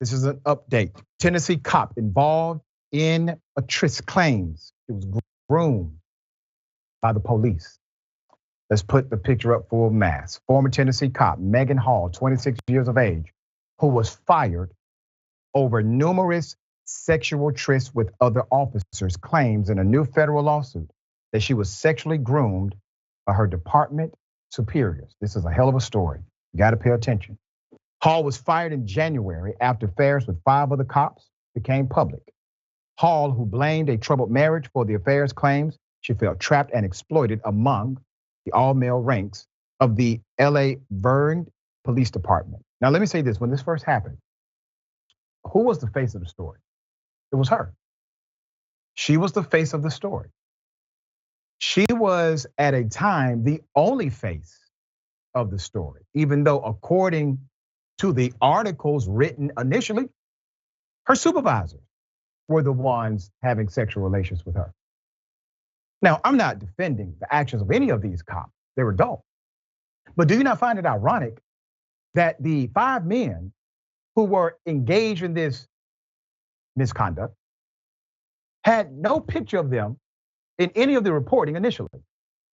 This is an update. Tennessee cop involved in a Tryst claims it was groomed by the police. Let's put the picture up full mass. Former Tennessee cop Maegan Hall, 26 years of age, who was fired over numerous sexual trysts with other officers, claims in a new federal lawsuit that she was sexually groomed by her department superiors. This is a hell of a story. You got to pay attention. Hall was fired in January after affairs with 5 other cops became public. Hall, who blamed a troubled marriage for the affairs, claims she felt trapped and exploited among the all-male ranks of the LA Vergne Police Department. Now, let me say this, when this first happened, who was the face of the story? It was her. She was the face of the story. She was at a time the only face of the story, even though according to the articles written initially, her supervisors were the ones having sexual relations with her. Now, I'm not defending the actions of any of these cops. They're adults. But do you not find it ironic that the 5 men who were engaged in this misconduct had no picture of them in any of the reporting initially?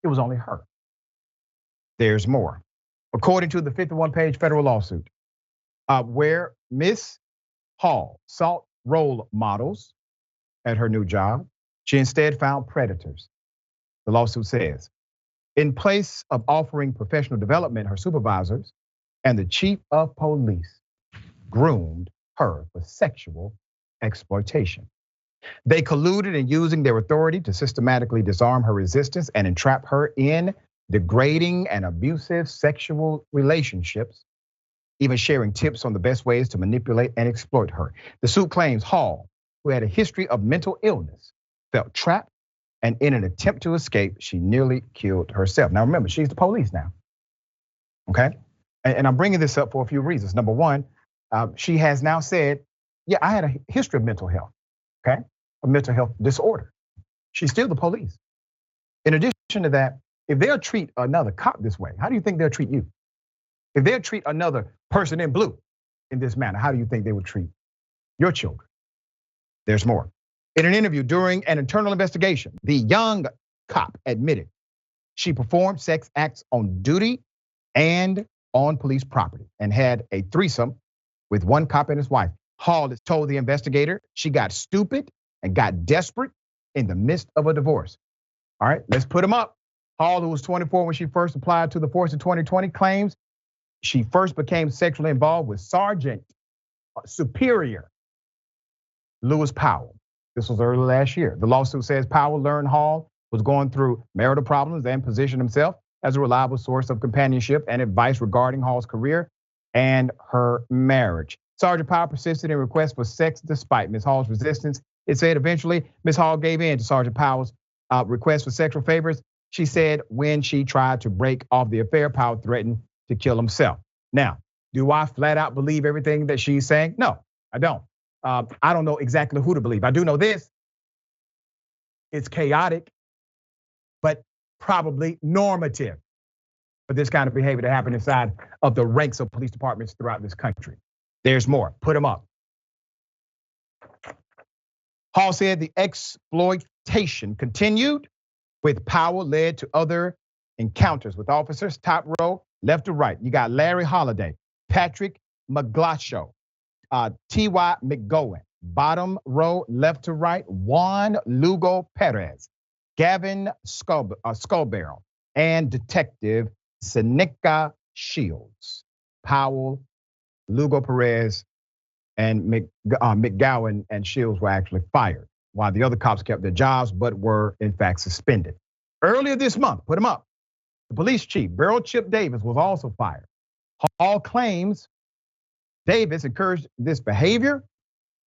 It was only her. There's more. According to the 51-page federal lawsuit, where Miss Hall sought role models at her new job, she instead found predators. The lawsuit says, in place of offering professional development, her supervisors and the chief of police groomed her for sexual exploitation. They colluded in using their authority to systematically disarm her resistance and entrap her in degrading and abusive sexual relationships, even sharing tips on the best ways to manipulate and exploit her. The suit claims Hall, who had a history of mental illness, felt trapped, and in an attempt to escape, she nearly killed herself. Now remember, she's the police now, okay? And I'm bringing this up for a few reasons. Number one, she has now said, yeah, I had a history of mental health, okay? A mental health disorder. She's still the police. In addition to that, if they'll treat another cop this way, how do you think they'll treat you? If they'll treat another person in blue in this manner, how do you think they would treat your children? There's more. In an interview during an internal investigation, the young cop admitted she performed sex acts on duty and on police property and had a threesome with one cop and his wife. Hall has told the investigator she got stupid and got desperate in the midst of a divorce. All right, let's put him up. Hall, who was 24 when she first applied to the force in 2020, claims she first became sexually involved with Sergeant Superior Lewis Powell. This was early last year. The lawsuit says Powell learned Hall was going through marital problems and positioned himself as a reliable source of companionship and advice regarding Hall's career and her marriage. Sergeant Powell persisted in requests for sex despite Ms. Hall's resistance. It said eventually Ms. Hall gave in to Sergeant Powell's request for sexual favors. She said when she tried to break off the affair, Powell threatened to kill himself. Now, do I flat out believe everything that she's saying? No, I don't. I don't know exactly who to believe. I do know this. It's chaotic, but probably normative for this kind of behavior to happen inside of the ranks of police departments throughout this country. There's more. Put them up. Hall said the exploitation continued with Powell led to other encounters with officers. Top row, left to right. You got Larry Holiday, Patrick McGlashow, T.Y. McGowan. Bottom row, left to right, Juan Lugo-Perez, Gavin Skullbarrel, and Detective Seneca Shields. Powell, Lugo-Perez, and McGowan and Shields were actually fired, while the other cops kept their jobs but were in fact suspended. Earlier this month, put them up, the police chief, Beryl Chip Davis, was also fired. Hall claims Davis encouraged this behavior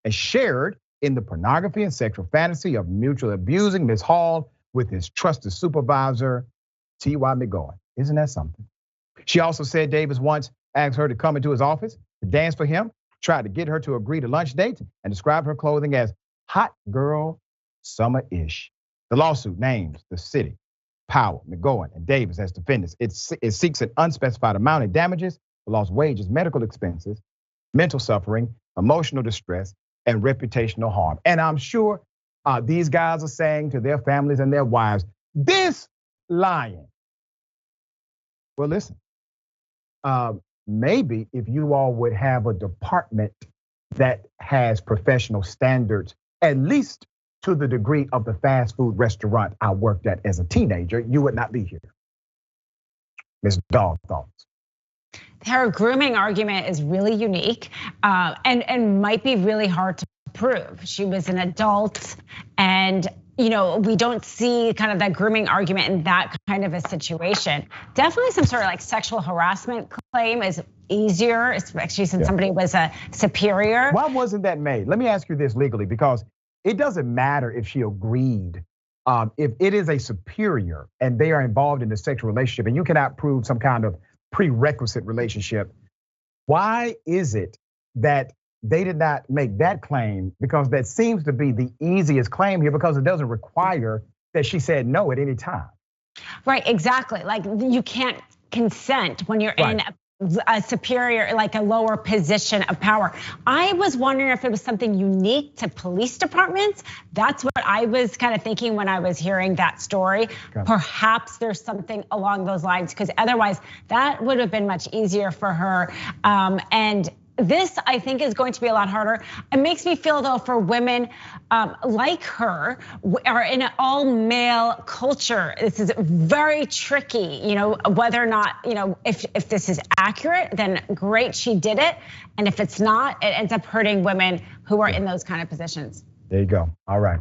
and shared in the pornography and sexual fantasy of mutually abusing Ms. Hall with his trusted supervisor, T.Y. McGowan. Isn't that something? She also said Davis once asked her to come into his office to dance for him, tried to get her to agree to lunch dates, and described her clothing as hot girl summer-ish. The lawsuit names the city, Powell, McGowan, and Davis as defendants. It seeks an unspecified amount in damages for lost wages, medical expenses, mental suffering, emotional distress, and reputational harm. And I'm sure these guys are saying to their families and their wives, this lying. Well, listen, maybe if you all would have a department that has professional standards, at least to the degree of the fast food restaurant I worked at as a teenager, you would not be here. Ms. Dog thoughts. Her grooming argument is really unique and might be really hard to prove. She was an adult, and we don't see kind of that grooming argument in that kind of a situation. Definitely some sort of like sexual harassment claim is easier, especially since somebody was a superior. Why wasn't that made? Let me ask you this legally, because it doesn't matter if she agreed. If it is a superior and they are involved in a sexual relationship and you cannot prove some kind of prerequisite relationship, why is it that they did not make that claim? Because that seems to be the easiest claim here, because it doesn't require that she said no at any time. Right, exactly. Like you can't consent when you're in a superior, like a lower position of power. I was wondering if it was something unique to police departments. That's what I was kind of thinking when I was hearing that story. Okay. Perhaps there's something along those lines, because otherwise that would have been much easier for her. And this, I think, is going to be a lot harder. It makes me feel, though, for women like her, are in an all-male culture. This is very tricky, whether or not, if this is accurate, then great, she did it. And if it's not, it ends up hurting women who are in those kind of positions. There you go. All right.